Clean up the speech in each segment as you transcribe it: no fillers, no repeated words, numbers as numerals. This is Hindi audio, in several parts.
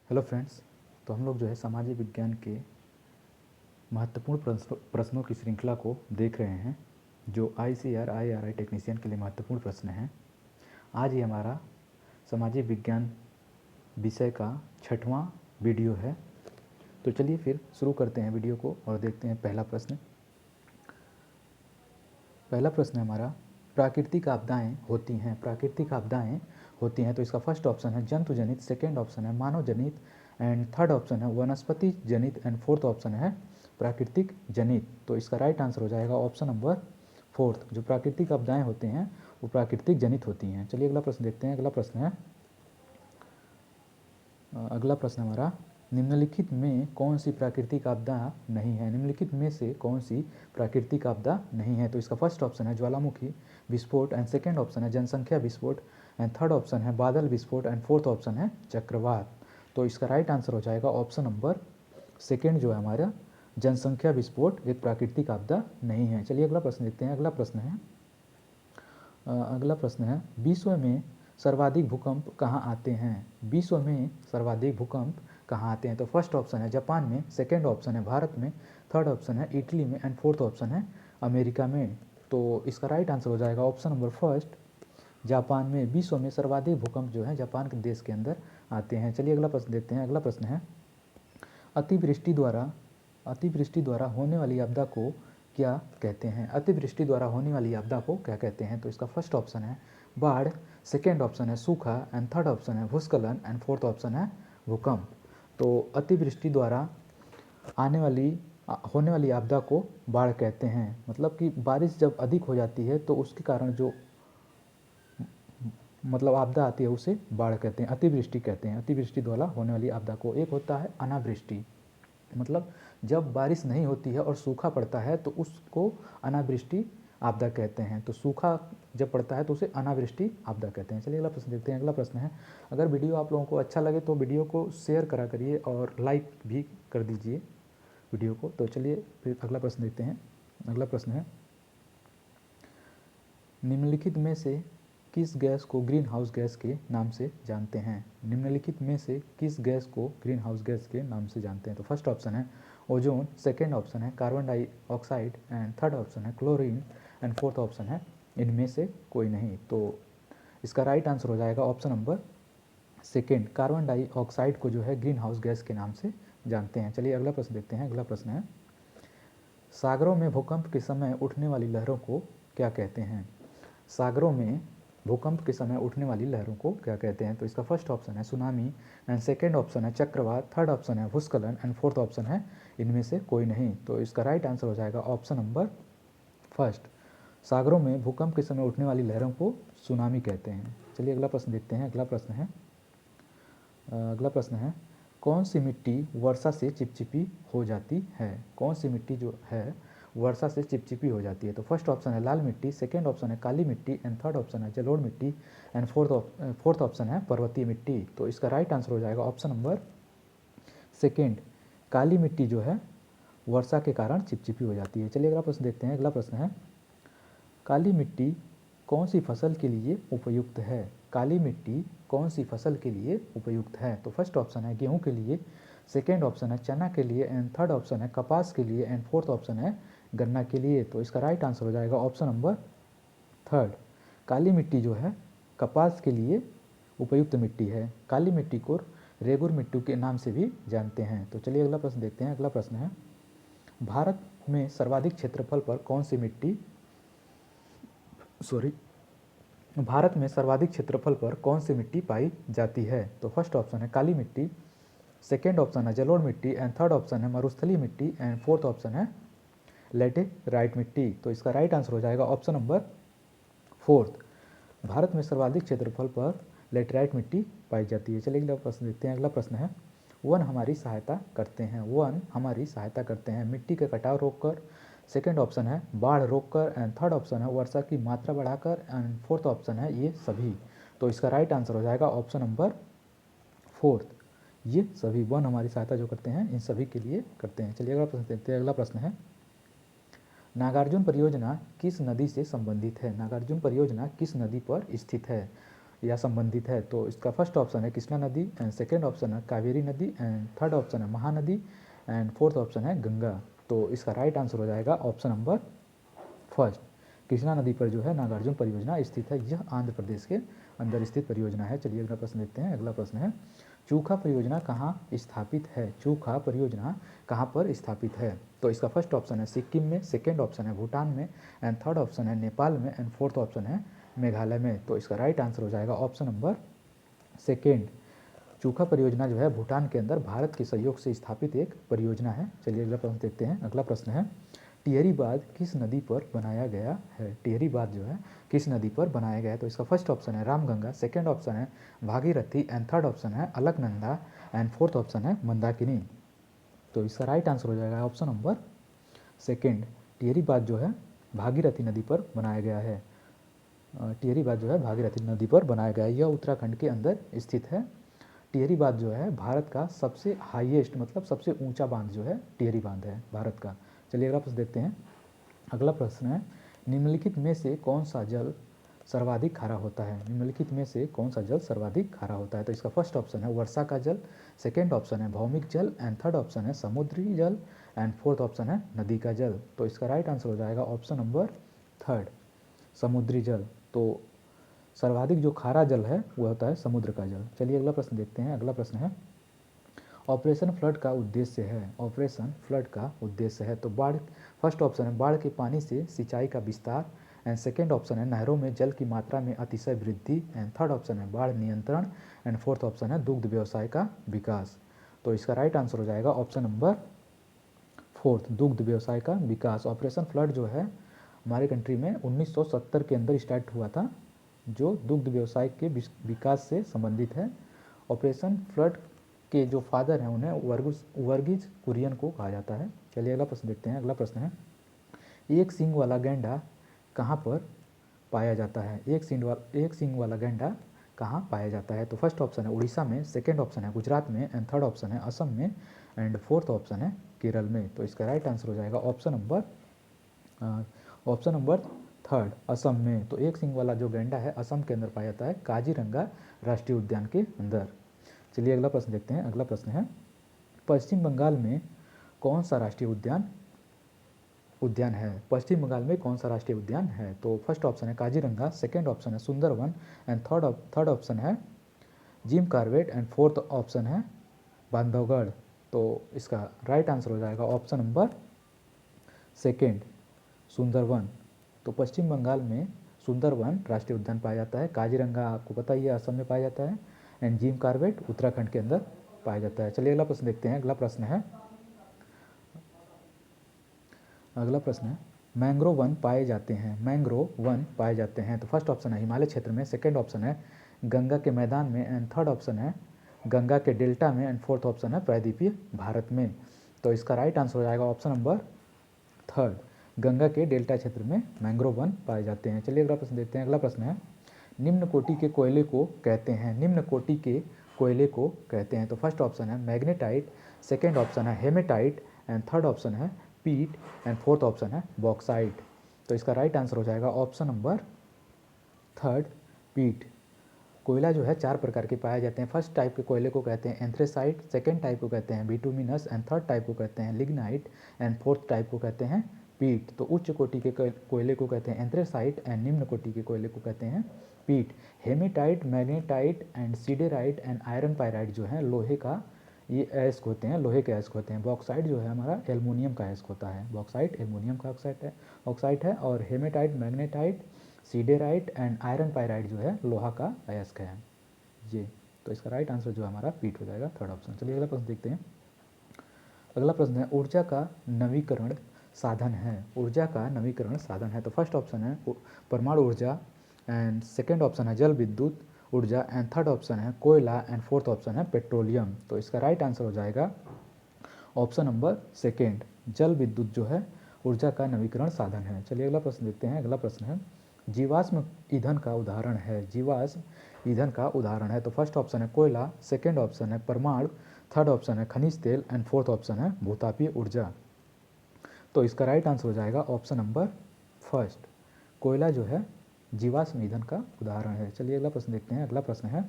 Hello friends. तो हम लोग जो है सामाजिक विज्ञान के महत्वपूर्ण प्रश्नों की श्रृंखला को देख रहे हैं, जो ICAR टेक्नीशियन के लिए महत्वपूर्ण प्रश्न हैं। आज ये हमारा सामाजिक विज्ञान विषय का 6वां वीडियो है। तो चलिए फिर शुरू करते हैं वीडियो को और देखते हैं पहला प्रश्न। पहला प्रश्न है हमारा, प्राकृतिक आपदाएं होती हैं। तो इसका फर्स्ट ऑप्शन है जंतु जनित, सेकेंड ऑप्शन है मानव जनित एंड थर्ड ऑप्शन है वनस्पति जनित एंड फोर्थ ऑप्शन है प्राकृतिक जनित। तो इसका राइट आंसर हो जाएगा ऑप्शन नंबर फोर्थ। जो प्राकृतिक आपदाएं होती हैं वो प्राकृतिक जनित होती हैं। चलिए अगला प्रश्न देखते हैं। अगला प्रश्न हमारा, निम्नलिखित में कौन सी प्राकृतिक आपदा नहीं है? निम्नलिखित में से कौन सी प्राकृतिक आपदा नहीं है? तो इसका फर्स्ट ऑप्शन है ज्वालामुखी विस्फोट एंड सेकेंड ऑप्शन है जनसंख्या विस्फोट एंड थर्ड ऑप्शन है बादल विस्फोट एंड फोर्थ ऑप्शन है चक्रवात। तो इसका राइट आंसर हो जाएगा ऑप्शन नंबर सेकेंड, जो है हमारा जनसंख्या विस्फोट एक प्राकृतिक आपदा नहीं है। चलिए अगला प्रश्न देखते हैं। अगला प्रश्न है विश्व में सर्वाधिक भूकंप कहाँ आते हैं? विश्व में सर्वाधिक भूकंप कहाँ आते हैं? तो फर्स्ट ऑप्शन है जापान में, सेकेंड ऑप्शन है भारत में, थर्ड ऑप्शन है इटली में एंड फोर्थ ऑप्शन है अमेरिका में। तो इसका राइट आंसर हो जाएगा ऑप्शन नंबर फर्स्ट, जापान में। विश्व में सर्वाधिक भूकंप जो है जापान के देश के अंदर आते हैं। चलिए अगला प्रश्न देखते हैं। अगला प्रश्न है अतिवृष्टि द्वारा होने वाली आपदा को क्या कहते हैं? अतिवृष्टि द्वारा होने वाली आपदा को क्या कहते हैं? तो इसका फर्स्ट ऑप्शन है बाढ़, सेकेंड ऑप्शन है सूखा एंड थर्ड ऑप्शन है भूस्खलन एंड फोर्थ ऑप्शन है भूकंप। तो अतिवृष्टि द्वारा होने वाली आपदा को बाढ़ कहते हैं। मतलब कि बारिश जब अधिक हो जाती है तो उसके कारण जो आपदा आती है उसे बाढ़ कहते हैं, अतिवृष्टि कहते हैं। अतिवृष्टि द्वारा होने वाली आपदा को। एक होता है अनावृष्टि, मतलब जब बारिश नहीं होती है और सूखा पड़ता है तो उसको अनावृष्टि आपदा कहते हैं। तो सूखा जब पड़ता है तो उसे अनावृष्टि आपदा कहते हैं। चलिए अगला प्रश्न देखते हैं। अगला प्रश्न है, अगर वीडियो आप लोगों को अच्छा लगे तो वीडियो को शेयर करा करिए और लाइक भी कर दीजिए वीडियो को। तो चलिए फिर अगला प्रश्न देखते हैं। अगला प्रश्न है, निम्नलिखित में से किस गैस को ग्रीन हाउस गैस के नाम से जानते हैं? निम्नलिखित में से किस गैस को ग्रीन हाउस गैस के नाम से जानते हैं? तो फर्स्ट ऑप्शन है ओजोन, सेकेंड ऑप्शन है carbon dioxide and third option है क्लोरीन एंड फोर्थ ऑप्शन है इनमें से कोई नहीं। तो इसका राइट आंसर हो जाएगा option number second, carbon dioxide को जो है ग्रीन हाउस गैस के नाम से जानते हैं। चलिए अगला प्रश्न देखते हैं। अगला प्रश्न है, सागरों में भूकंप के समय उठने वाली लहरों को क्या कहते हैं? सागरों में भूकंप के समय उठने वाली लहरों को क्या कहते हैं? तो इसका फर्स्ट ऑप्शन है सुनामी एंड सेकेंड ऑप्शन है चक्रवात, थर्ड ऑप्शन है भूस्खलन एंड फोर्थ ऑप्शन है इनमें से कोई नहीं। तो इसका राइट आंसर हो जाएगा ऑप्शन नंबर फर्स्ट, सागरों में भूकंप के समय उठने वाली लहरों को सुनामी कहते हैं। चलिए अगला प्रश्न देखते हैं। अगला प्रश्न है, कौन सी मिट्टी वर्षा से चिपचिपी हो जाती है? कौन सी मिट्टी जो है वर्षा से चिपचिपी हो जाती है? तो फर्स्ट ऑप्शन है लाल मिट्टी, सेकेंड ऑप्शन है काली मिट्टी एंड थर्ड ऑप्शन है जलोढ़ मिट्टी एंड फोर्थ ऑप्शन है पर्वतीय मिट्टी। तो इसका राइट आंसर हो जाएगा ऑप्शन नंबर सेकेंड, काली मिट्टी जो है वर्षा के कारण चिपचिपी हो जाती है। चलिए अगला प्रश्न देखते हैं। अगला प्रश्न है, काली मिट्टी कौन सी फसल के लिए उपयुक्त है? काली मिट्टी कौन सी फसल के लिए उपयुक्त है? तो फर्स्ट ऑप्शन है गेहूं के लिए, सेकेंड ऑप्शन है चना के लिए एंड थर्ड ऑप्शन है कपास के लिए एंड फोर्थ ऑप्शन है गन्ना के लिए। तो इसका राइट आंसर हो जाएगा ऑप्शन नंबर थर्ड, काली मिट्टी जो है कपास के लिए उपयुक्त मिट्टी है। काली मिट्टी को रेगुर मिट्टी के नाम से भी जानते हैं। तो चलिए अगला प्रश्न देखते हैं। अगला प्रश्न है, भारत में सर्वाधिक क्षेत्रफल पर कौन सी मिट्टी भारत में सर्वाधिक क्षेत्रफल पर कौन सी मिट्टी पाई जाती है? तो फर्स्ट ऑप्शन है काली मिट्टी, सेकेंड ऑप्शन है जलोढ़ मिट्टी एंड थर्ड ऑप्शन है मरुस्थलीय मिट्टी एंड फोर्थ ऑप्शन है लैटेराइट मिट्टी। तो इसका राइट आंसर हो जाएगा ऑप्शन नंबर फोर्थ, भारत में सर्वाधिक क्षेत्रफल पर लैटेराइट मिट्टी पाई जाती है। चलिए अगला प्रश्न देखते हैं। अगला प्रश्न है, वन हमारी सहायता करते हैं मिट्टी का कटाव रोककर, सेकेंड ऑप्शन है बाढ़ रोककर एंड थर्ड ऑप्शन है वर्षा की मात्रा बढ़ाकर एंड फोर्थ ऑप्शन है ये सभी। तो इसका राइट आंसर हो जाएगा ऑप्शन नंबर फोर्थ, ये सभी वन हमारी सहायता जो करते हैं इन सभी के लिए करते हैं। चलिए अगला प्रश्न देखते हैं। अगला प्रश्न है, नागार्जुन परियोजना किस नदी से संबंधित है? नागार्जुन परियोजना किस नदी पर स्थित है? या संबंधित है। तो इसका फर्स्ट ऑप्शन है कृष्णा नदी एंड सेकेंड ऑप्शन है कावेरी नदी एंड थर्ड ऑप्शन है महानदी एंड फोर्थ ऑप्शन है गंगा। तो इसका राइट आंसर हो जाएगा ऑप्शन नंबर फर्स्ट। कृष्णा नदी पर जो है नागार्जुन परियोजना स्थित है, यह आंध्र प्रदेश के अंदर स्थित परियोजना है। चलिए अगला प्रश्न देखते हैं। अगला प्रश्न है चूखा परियोजना कहाँ स्थापित है? चूखा परियोजना कहाँ पर स्थापित है? तो इसका फर्स्ट ऑप्शन है सिक्किम में, सेकेंड ऑप्शन है भूटान में एंड थर्ड ऑप्शन है नेपाल में एंड फोर्थ ऑप्शन है मेघालय में। तो इसका राइट आंसर हो जाएगा ऑप्शन नंबर सेकेंड। चूखा परियोजना जो है भूटान के अंदर भारत के सहयोग से स्थापित एक परियोजना है। चलिए अगला प्रश्न देखते हैं। अगला प्रश्न है टिहरी बांध किस नदी पर बनाया गया है? टिहरी बांध जो है किस नदी पर बनाया गया है? तो इसका फर्स्ट ऑप्शन है रामगंगा, सेकेंड ऑप्शन है भागीरथी एंड थर्ड ऑप्शन है अलकनंदा एंड फोर्थ ऑप्शन है मंदाकिनी। तो इसका राइट आंसर हो जाएगा ऑप्शन नंबर सेकेंड। टिहरी बांध जो है भागीरथी नदी पर बनाया गया है। टिहरी बांध जो है भागीरथी नदी पर बनाया गया है, यह उत्तराखंड के अंदर स्थित है। टिहरी बांध जो है भारत का सबसे हाईएस्ट मतलब सबसे ऊंचा बांध जो है टिहरी बांध है भारत का। चलिए अगला प्रश्न देखते हैं। अगला प्रश्न है निम्नलिखित में से कौन सा जल सर्वाधिक खारा होता है? निम्नलिखित में से कौन सा जल सर्वाधिक खारा होता है? तो इसका फर्स्ट ऑप्शन है वर्षा का जल, सेकेंड ऑप्शन है भौमिक जल एंड थर्ड ऑप्शन है समुद्री जल एंड फोर्थ ऑप्शन है नदी का जल। तो इसका राइट आंसर हो जाएगा ऑप्शन नंबर थर्ड समुद्री जल। तो सर्वाधिक जो खारा जल है वह होता है समुद्र का जल। चलिए अगला प्रश्न देखते हैं। अगला प्रश्न है ऑपरेशन फ्लड का उद्देश्य है। ऑपरेशन फ्लड का उद्देश्य है तो बाढ़, फर्स्ट ऑप्शन है बाढ़ के पानी से सिंचाई का विस्तार एंड सेकेंड ऑप्शन है नहरों में जल की मात्रा में अतिशय वृद्धि एंड थर्ड ऑप्शन है बाढ़ नियंत्रण एंड फोर्थ ऑप्शन है दुग्ध व्यवसाय का विकास। तो इसका राइट आंसर हो जाएगा ऑप्शन नंबर फोर्थ दुग्ध व्यवसाय का विकास। ऑपरेशन फ्लड जो है हमारे कंट्री में 1970 के अंदर स्टार्ट हुआ था, जो दुग्ध व्यवसाय के विकास से संबंधित है। ऑपरेशन फ्लड के जो फादर हैं उन्हें वर्गीज कुरियन को कहा जाता है। चलिए अगला प्रश्न देखते हैं। अगला प्रश्न है एक सींग वाला गैंडा कहाँ पर पाया जाता है? एक सींग वाला गैंडा कहाँ पाया जाता है? तो फर्स्ट ऑप्शन है उड़ीसा में, सेकेंड ऑप्शन है गुजरात में एंड थर्ड ऑप्शन है असम में एंड फोर्थ ऑप्शन है केरल में। तो इसका राइट आंसर हो जाएगा ऑप्शन नंबर थर्ड असम में। तो एक सींग वाला जो गैंडा है असम के अंदर पाया जाता है काजीरंगा राष्ट्रीय उद्यान के अंदर। चलिए अगला प्रश्न देखते हैं। अगला प्रश्न है पश्चिम बंगाल में कौन सा राष्ट्रीय उद्यान है? पश्चिम बंगाल में कौन सा राष्ट्रीय उद्यान है? तो फर्स्ट ऑप्शन है काजीरंगा, सेकेंड ऑप्शन है सुंदरवन एंड थर्ड ऑप्शन है Jim Corbett and fourth option है बांधवगढ़। तो इसका राइट आंसर हो जाएगा ऑप्शन नंबर सेकेंड सुंदरवन। तो पश्चिम बंगाल में सुंदरवन राष्ट्रीय उद्यान पाया जाता है, काजीरंगा आपको पता ही है असम में पाया जाता है एंड जिम कार्बेट उत्तराखंड के अंदर पाया जाता है। चलिए अगला प्रश्न देखते हैं। अगला प्रश्न है मैंग्रोव वन पाए जाते हैं। मैंग्रोव वन पाए जाते हैं तो फर्स्ट ऑप्शन है हिमालय क्षेत्र में, सेकेंड ऑप्शन है गंगा के मैदान में एंड थर्ड ऑप्शन है गंगा के डेल्टा में एंड फोर्थ ऑप्शन है प्रायद्वीपीय भारत में। तो इसका राइट आंसर हो जाएगा ऑप्शन नंबर थर्ड गंगा के डेल्टा क्षेत्र में मैंग्रोव वन पाए जाते हैं। चलिए अगला प्रश्न देखते हैं। अगला प्रश्न है निम्न कोटि के कोयले को कहते हैं। निम्न कोटि के कोयले को कहते हैं तो फर्स्ट ऑप्शन है मैग्नेटाइट, सेकेंड ऑप्शन है हेमेटाइट एंड थर्ड ऑप्शन है पीट एंड फोर्थ ऑप्शन है बॉक्साइट। तो इसका राइट आंसर हो जाएगा ऑप्शन नंबर थर्ड पीट। कोयला जो है चार प्रकार के पाए जाते हैं। फर्स्ट टाइप के कोयले को कहते हैं एंथ्रेसाइट, सेकेंड टाइप को कहते हैं बिटुमिनस एंड थर्ड टाइप को कहते हैं लिग्नाइट एंड फोर्थ टाइप को कहते हैं पीट। तो उच्च कोटि के कोयले को कहते हैं एंथ्रेसाइट एंड निम्न कोटि के कोयले को कहते हैं peat. Hematite, magnetite and siderite and iron pyrite जो है लोहे का ये अयस्क होते हैं, लोहे के अयस्क होते हैं। बॉक्साइट जो है हमारा एल्युमिनियम का अयस्क होता है। बॉक्साइट एल्युमिनियम का ऑक्साइड है और hematite, magnetite, siderite and iron pyrite जो है लोहा का अयस्क है ये। तो इसका राइट आंसर जो हमारा पीट हो जाएगा थर्ड ऑप्शन। चलिए अगला प्रश्न देखते हैं। अगला प्रश्न है ऊर्जा का नवीकरण साधन है। ऊर्जा का नवीकरण साधन है तो फर्स्ट ऑप्शन है परमाणु ऊर्जा एंड सेकेंड ऑप्शन है जल विद्युत ऊर्जा एंड थर्ड ऑप्शन है कोयला एंड फोर्थ ऑप्शन है पेट्रोलियम। तो इसका राइट आंसर हो जाएगा ऑप्शन नंबर सेकेंड जल विद्युत जो है ऊर्जा का नवीकरण साधन है। चलिए अगला प्रश्न देखते हैं। अगला प्रश्न है जीवाश्म ईंधन का उदाहरण है। जीवाश्म ईंधन का उदाहरण है तो फर्स्ट ऑप्शन है कोयला, सेकेंड ऑप्शन है परमाणु, थर्ड ऑप्शन है खनिज तेल एंड फोर्थ ऑप्शन है भूतापीय ऊर्जा। तो इसका राइट आंसर हो जाएगा ऑप्शन नंबर फर्स्ट कोयला जो है जीवाश्म ईंधन का उदाहरण है। चलिए अगला प्रश्न देखते हैं। अगला प्रश्न है,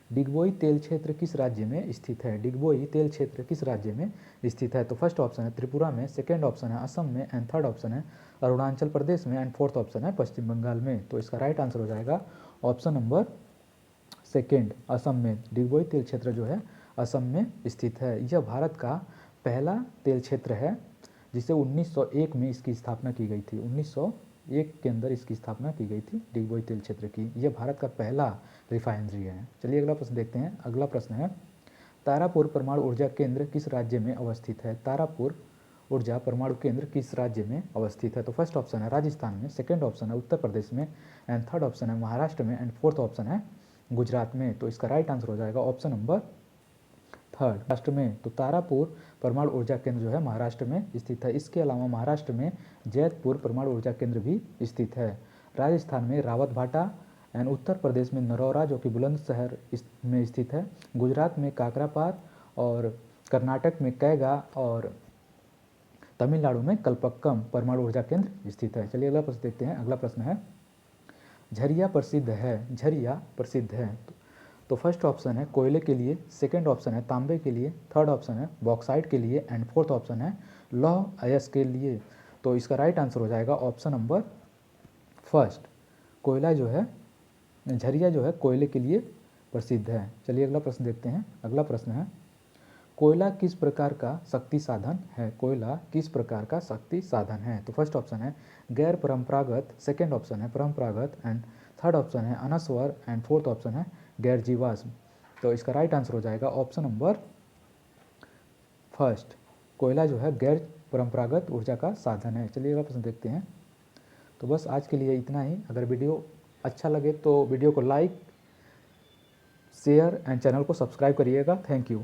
डिगबोई तेल क्षेत्र किस राज्य में स्थित है? डिगबोई तेल क्षेत्र किस राज्य में स्थित है? तो फर्स्ट ऑप्शन है त्रिपुरा में, सेकेंड ऑप्शन है असम में, एंड थर्ड ऑप्शन है अरुणाचल प्रदेश में, एंड फोर्थ ऑप्शन है पश्चिम बंगाल में। तो इसका राइट आंसर हो जाएगा ऑप्शन नंबर सेकेंड, असम में। डिगबोई तेल क्षेत्र जो है असम में स्थित है। यह भारत का पहला तेल क्षेत्र है जिसे 1901 में इसकी स्थापना की गई थी। 1901 के अंदर इसकी स्थापना की गई थी डिगबोई तेल क्षेत्र की। यह भारत का पहला रिफाइनरी है। चलिए अगला प्रश्न देखते हैं। अगला प्रश्न है, तारापुर परमाणु ऊर्जा केंद्र किस राज्य में अवस्थित है? तारापुर ऊर्जा परमाणु केंद्र किस राज्य में अवस्थित है? तो फर्स्ट ऑप्शन है राजस्थान में, सेकेंड ऑप्शन है उत्तर प्रदेश में, एंड थर्ड ऑप्शन है महाराष्ट्र में, एंड फोर्थ ऑप्शन है गुजरात में। तो इसका राइट आंसर हो जाएगा ऑप्शन नंबर थर्ड, महाराष्ट्र में। तो तारापुर परमाणु ऊर्जा केंद्र जो है महाराष्ट्र में स्थित है। इसके अलावा महाराष्ट्र में जैतपुर परमाणु ऊर्जा केंद्र भी स्थित है। राजस्थान में रावतभाटा, एंड उत्तर प्रदेश में नरौरा जो कि बुलंदशहर में स्थित है, गुजरात में काकरापार, और कर्नाटक में कैगा, और तमिलनाडु में कल्पक्कम परमाणु ऊर्जा केंद्र स्थित है। चलिए अगला प्रश्न देखते हैं। अगला प्रश्न है, झरिया प्रसिद्ध है, झरिया प्रसिद्ध है। तो फर्स्ट ऑप्शन है कोयले के लिए, सेकंड ऑप्शन है तांबे के लिए, थर्ड ऑप्शन है बॉक्साइट के लिए, एंड फोर्थ ऑप्शन है लौह अयस्क के लिए। तो इसका राइट आंसर हो जाएगा ऑप्शन नंबर फर्स्ट, कोयला जो है, झरिया जो है कोयले के लिए प्रसिद्ध है। चलिए अगला प्रश्न देखते हैं। अगला प्रश्न है, कोयला किस प्रकार का शक्ति साधन है? कोयला किस प्रकार का शक्ति साधन है? तो फर्स्ट ऑप्शन है गैर परंपरागत, सेकंड ऑप्शन है परंपरागत, एंड थर्ड ऑप्शन है अनस्वर, एंड फोर्थ ऑप्शन है गैर जीवाश्म। तो इसका राइट आंसर हो जाएगा ऑप्शन नंबर फर्स्ट, कोयला जो है गैर परंपरागत ऊर्जा का साधन है। चलिए अगला प्रश्न देखते हैं। तो बस आज के लिए इतना ही। अगर वीडियो अच्छा लगे तो वीडियो को लाइक, शेयर एंड चैनल को सब्सक्राइब करिएगा। Thank you.